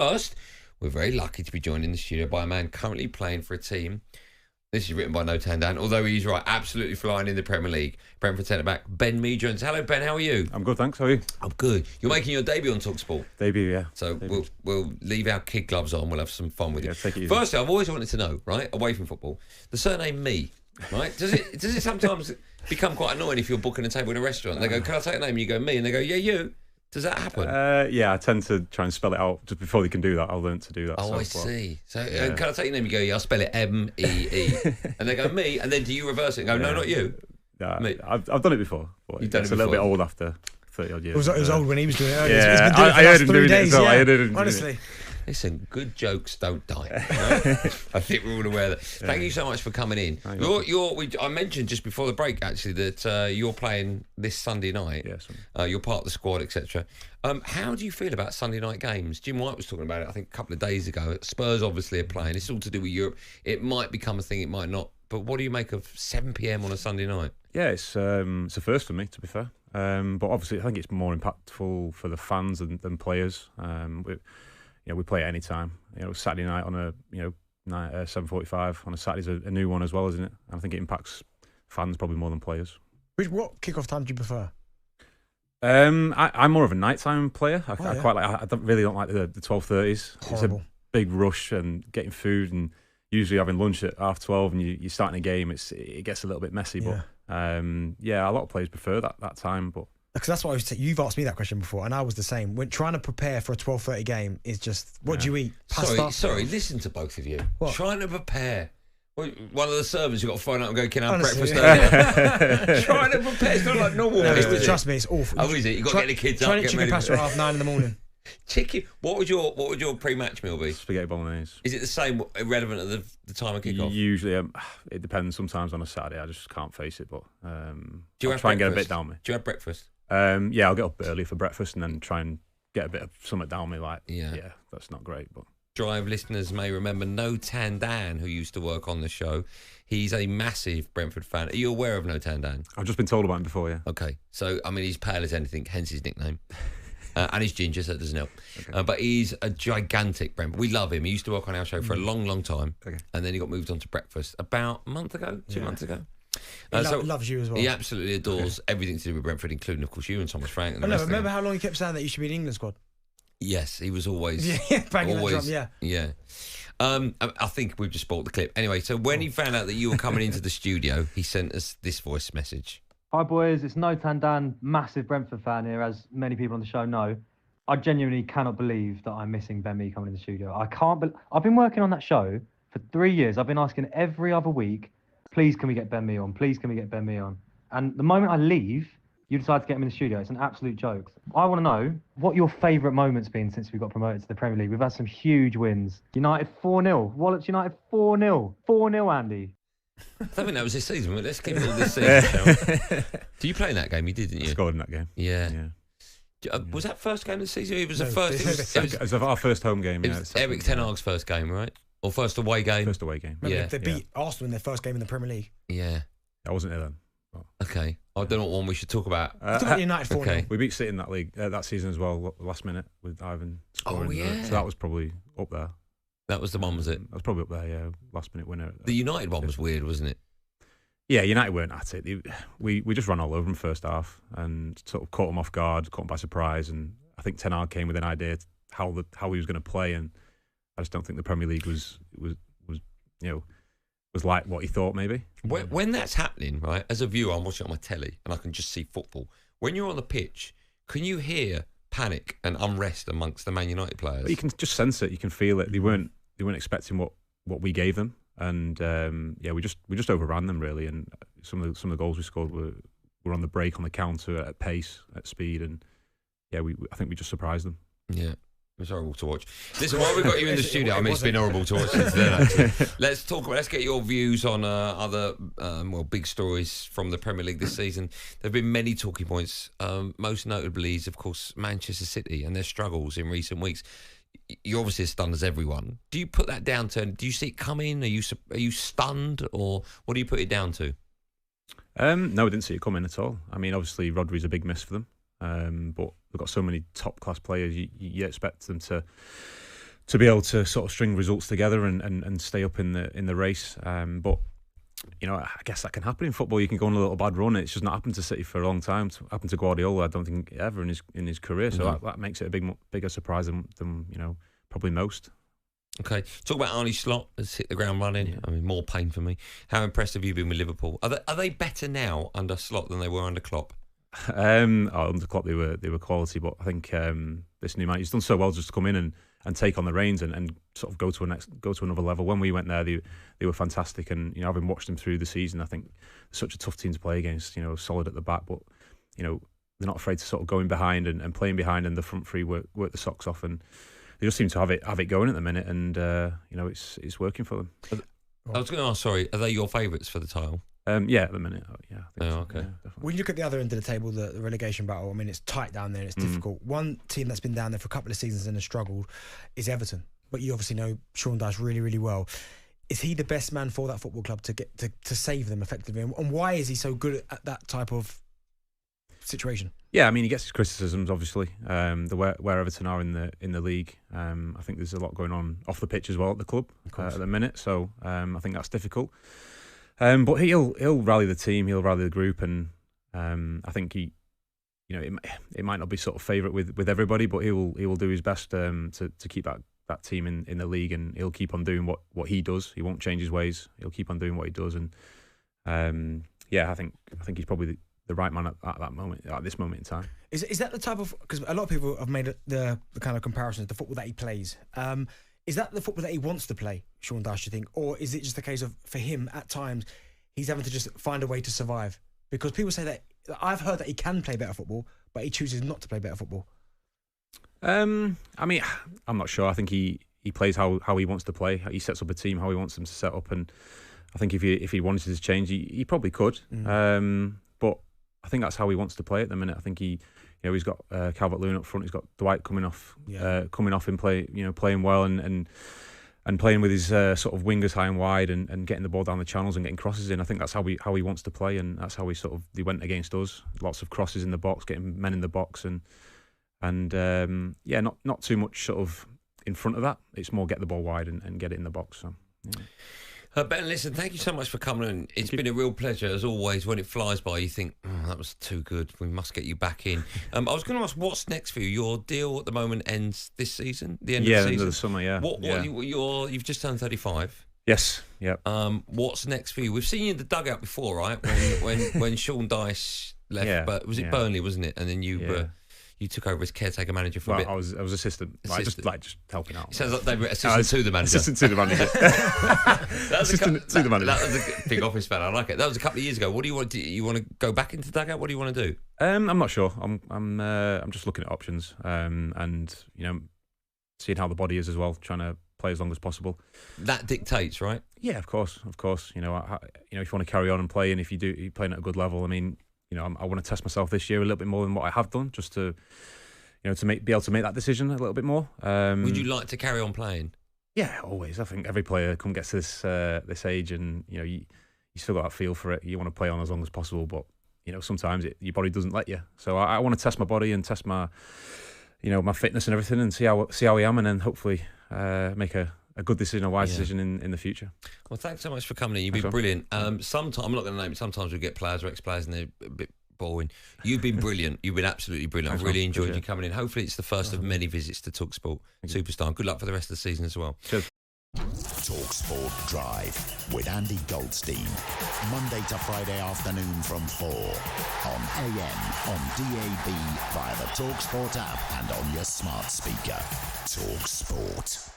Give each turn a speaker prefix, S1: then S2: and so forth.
S1: First, we're very lucky to be joined in the studio by a man currently playing for a team. This is written by No Tandan, although he's right, absolutely flying in the Premier League. Brentford centre-back Ben Mee joins. Hello, Ben, how are you?
S2: I'm good, thanks. How are you?
S1: I'm good. You're making your debut on talkSPORT.
S2: Debut, yeah.
S1: So
S2: Debut.
S1: we'll leave our kid gloves on. We'll have some fun with you.
S2: Take it easy.
S1: Firstly, I've always wanted to know, right, away from football, the surname Mee, right? Does it sometimes become quite annoying if you're booking a table in a restaurant? They go, "Can I take a name?" You go, "Me," and they go, "Yeah, you." Does that happen?
S2: Yeah, I tend to try and spell it out just before they can do that. I'll learn to do that.
S1: Oh, I see. So, can I take your name? You go, "Yeah, I'll spell it M-E-E." And they go, "Me," and then do you reverse it and go, "No, not you"?
S2: Yeah, I've done it before. But
S1: You've done
S2: it's
S1: it
S2: a little
S1: before.
S2: bit old after 30 odd years.
S3: It was old when he was doing it earlier.
S2: Yeah,
S3: He's been doing it for
S2: I
S3: the
S2: heard
S3: last
S2: him
S3: 3
S2: doing it
S3: days.
S2: as well. I
S3: Yeah.
S2: heard him doing it.
S3: Honestly.
S1: Listen, good jokes don't die. Right? I think we're all aware of that. Thank you so much for coming in. I mentioned just before the break, actually, that you're playing this Sunday night.
S2: Yes.
S1: You're part of the squad, etc. How do you feel about Sunday night games? Jim White was talking about it, I think, a couple of days ago. Spurs obviously are playing. It's all to do with Europe. It might become a thing, it might not. But what do you make of 7 p.m. on a Sunday night?
S2: Yeah, it's a first for me, to be fair. But obviously, I think it's more impactful for the fans than players. We play at any time. Saturday night on a 7:45 on a Saturday's a new one as well, isn't it? And I think it impacts fans probably more than players.
S3: What kickoff time do you prefer?
S2: I'm more of a nighttime player. I
S3: yeah.
S2: quite like. I don't like the 12:30s.
S3: Horrible.
S2: It's a big rush and getting food and usually having lunch at 12:30 and you're starting a game. It gets a little bit messy, but a lot of players prefer that time. But
S3: because that's what I was saying. You've asked me that question before, and I was the same. When trying to prepare for a 12:30 game is just what do you eat? Pasta.
S1: Sorry. Listen to both of you.
S3: What?
S1: Trying to prepare. One of the servers, you've got to phone up and go, "Can I have
S3: Honestly,
S1: breakfast earlier?" Trying to prepare. It's not like normal.
S3: Trust me, it's awful.
S1: Oh, is it? You've got to get the kids up.
S3: Trying to
S1: Get
S3: chicken
S1: ready.
S3: pasta at 9:30 in the morning.
S1: Chicken. What would your pre-match meal be?
S2: spaghetti bolognese.
S1: Is it the same, irrelevant of the time of kickoff?
S2: Usually, it depends. Sometimes on a Saturday, I just can't face it. But
S1: Do you
S2: I'll try and get a bit down me.
S1: Do you have breakfast?
S2: Yeah, I'll get up early for breakfast and then try and get a bit of something down me.
S1: Yeah,
S2: that's not great. But
S1: Drive listeners may remember No Tandan, who used to work on the show. He's a massive Brentford fan. Are you aware of No Tandan?
S2: I've just been told about him before. Yeah.
S1: Okay, so I mean, he's pale as anything, hence his nickname. And he's ginger, so that doesn't help. Okay. But he's a gigantic Brentford. We love him. He used to work on our show for a long, long time.
S2: Okay.
S1: And then he got moved on to breakfast about a month ago, 2 months ago.
S3: He loves you as well.
S1: He absolutely adores everything to do with Brentford, including, of course, you and Thomas Frank. And the rest of
S3: remember
S1: them.
S3: how long he kept saying that you should be in the England squad?
S1: Yes, he was always
S3: banging
S1: always,
S3: that drum,
S1: yeah. I think we've just bought the clip. Anyway, so when he found out that you were coming into the studio, he sent us this voice message.
S4: Hi boys, it's No Tandan, massive Brentford fan here, as many people on the show know. I genuinely cannot believe that I'm missing Ben Mee coming in the studio. I've been working on that show for 3 years. I've been asking every other week, please can we get Ben Mee on? Please can we get Ben Mee on? And the moment I leave, you decide to get him in the studio. It's an absolute joke. I want to know what your favourite moment's been since we got promoted to the Premier League. We've had some huge wins. United 4-0. Wallops United 4-0. 4-0, Andy.
S1: I don't think that was this season, but let's keep it all this season, shall we? Do you play in that game? You did, didn't you?
S2: I scored in that game.
S1: Yeah. Was that first game of the season? It was the first.
S2: It was our first home game.
S1: It was Eric Ten Hag's first game, right? Or first away game?
S2: First away game.
S3: Remember, they beat Arsenal in their first game in the Premier League.
S1: Yeah.
S2: I wasn't there then.
S1: Okay. I don't know what one we should talk about.
S3: Talk about United 4-0.
S1: Okay.
S2: We beat City in that league that season as well, last minute with Ivan scoring.
S1: Oh, yeah.
S2: So that was probably up there.
S1: That was the one, was it?
S2: That was probably up there, yeah. Last minute winner.
S1: The United one was weird, wasn't it?
S2: Yeah, United weren't at it. We just ran all over them first half and sort of caught them off guard, caught them by surprise. And I think Ten Hag came with an idea how he was going to play, and I just don't think the Premier League was like what he thought maybe.
S1: When that's happening, right? As a viewer, I'm watching it on my telly and I can just see football. When you're on the pitch, can you hear panic and unrest amongst the Man United players?
S2: But you can just sense it. You can feel it. They weren't expecting what we gave them, and we just overran them really. And some of the goals we scored were on the break, on the counter, at pace, at speed, and I think we just surprised them.
S1: Yeah. It was horrible to watch. Listen, while we've got you in the studio, I mean, it's been horrible to watch since then, actually. Let's get your views on other big stories from the Premier League this season. There have been many talking points. Most notably is, of course, Manchester City and their struggles in recent weeks. You're obviously as stunned as everyone. Do you put that down to, do you see it coming? Are you stunned, or what do you put it down to?
S2: No, I didn't see it coming at all. I mean, obviously, Rodri's a big miss for them. But they've got so many top-class players. You expect them to to be able to sort of string results together and stay up in the race. But I guess that can happen in football. You can go on a little bad run. It's just not happened to City for a long time. It's happened to Guardiola, I don't think ever in his career. So that makes it a bigger surprise than probably most.
S1: Okay, talk about Arne Slot. Has hit the ground running. Yeah. I mean, more pain for me. How impressed have you been with Liverpool? Are they better now under Slot than they were under Klopp?
S2: Under Klopp they were quality, but I think this new man, he's done so well just to come in and take on the reins and sort of go to another level. When we went there, they were fantastic, and having watched them through the season, I think they're such a tough team to play against. Solid at the back, but they're not afraid to sort of go in behind and playing behind, and the front three work the socks off, and they just seem to have it going at the minute, and it's working for them.
S1: I was going to ask, sorry, are they your favourites for the title?
S2: Yeah, at the minute, yeah. I think so.
S1: Okay.
S2: Yeah,
S3: when you look at the other end of the table, the relegation battle, I mean, it's tight down there and it's difficult. One team that's been down there for a couple of seasons and has struggled is Everton. But you obviously know Sean Dyche really, really well. Is he the best man for that football club to get to save them effectively? And why is he so good at that type of situation?
S2: Yeah, I mean, he gets his criticisms, obviously. Where Everton are in the league, I think there's a lot going on off the pitch as well at the club at the minute. So I think that's difficult. But he'll rally the team, he'll rally the group, and I think it might not be sort of favourite with everybody, but he will do his best to keep that team in the league, and he'll keep on doing what he does. He won't change his ways. He'll keep on doing what he does, and I think he's probably the right man at this moment in time.
S3: Is that the type of, because a lot of people have made the kind of comparisons, the football that he plays. Is that the football that he wants to play, Sean Dyche, you think? Or is it just a case of, for him, at times, he's having to just find a way to survive? Because people say that, I've heard that he can play better football, but he chooses not to play better football.
S2: I mean, I'm not sure. I think he plays how he wants to play. He sets up a team how he wants them to set up. And I think if he wanted to change, he probably could. But I think that's how he wants to play at the minute. I think he's got Calvert-Lewin up front. He's got Dwight coming off and playing well and playing with his sort of wingers high and wide and getting the ball down the channels and getting crosses in. I think that's how he wants to play, and that's how he went against us. Lots of crosses in the box, getting men in the box, and not too much sort of in front of that. It's more get the ball wide and get it in the box. So. Yeah.
S1: Ben, listen, thank you so much for coming in. It's been a real pleasure, as always. When it flies by, you think, that was too good. We must get you back in. I was going to ask, what's next for you? Your deal at the moment ends this season, the end of the season? Yeah, end
S2: of the summer, yeah.
S1: You've just turned 35.
S2: Yes, yeah.
S1: What's next for you? We've seen you in the dugout before, right? When Sean Dyche left, but was it Burnley, wasn't it? And then you took over as caretaker manager for a bit. I was
S2: assistant. Just helping out.
S1: It sounds like they were assistant to the manager.
S2: Assistant to the manager. Assistant to the manager.
S1: That was a big office fan. I like it. That was a couple of years ago. What do you want? Do you want to go back into the dugout? What do you want to do?
S2: I'm not sure. I'm just looking at options and seeing how the body is as well. Trying to play as long as possible.
S1: That dictates, right?
S2: Yeah, of course. If you want to carry on and play, and if you're playing at a good level, I mean. I want to test myself this year a little bit more than what I have done, just to, be able to make that decision a little bit more.
S1: Would you like to carry on playing?
S2: Yeah, always. I think every player gets to this age, and you still got that feel for it. You want to play on as long as possible, but sometimes your body doesn't let you. So I want to test my body and test my, my fitness and everything, and see how I am, and then hopefully make a good decision, a wise decision in the future. Well,
S1: thanks so much for coming in. You've been brilliant. Sometimes, I'm not going to name it, sometimes we get players or ex-players and they're a bit boring. You've been brilliant. You've been absolutely brilliant. I've really enjoyed you coming in. Hopefully it's the first of many visits to talkSPORT Superstar. Good luck for the rest of the season as well.
S2: Cheers.
S5: talkSPORT Drive with Andy Goldstein. Monday to Friday afternoon from 4 on AM, on DAB, via the talkSPORT app and on your smart speaker. talkSPORT.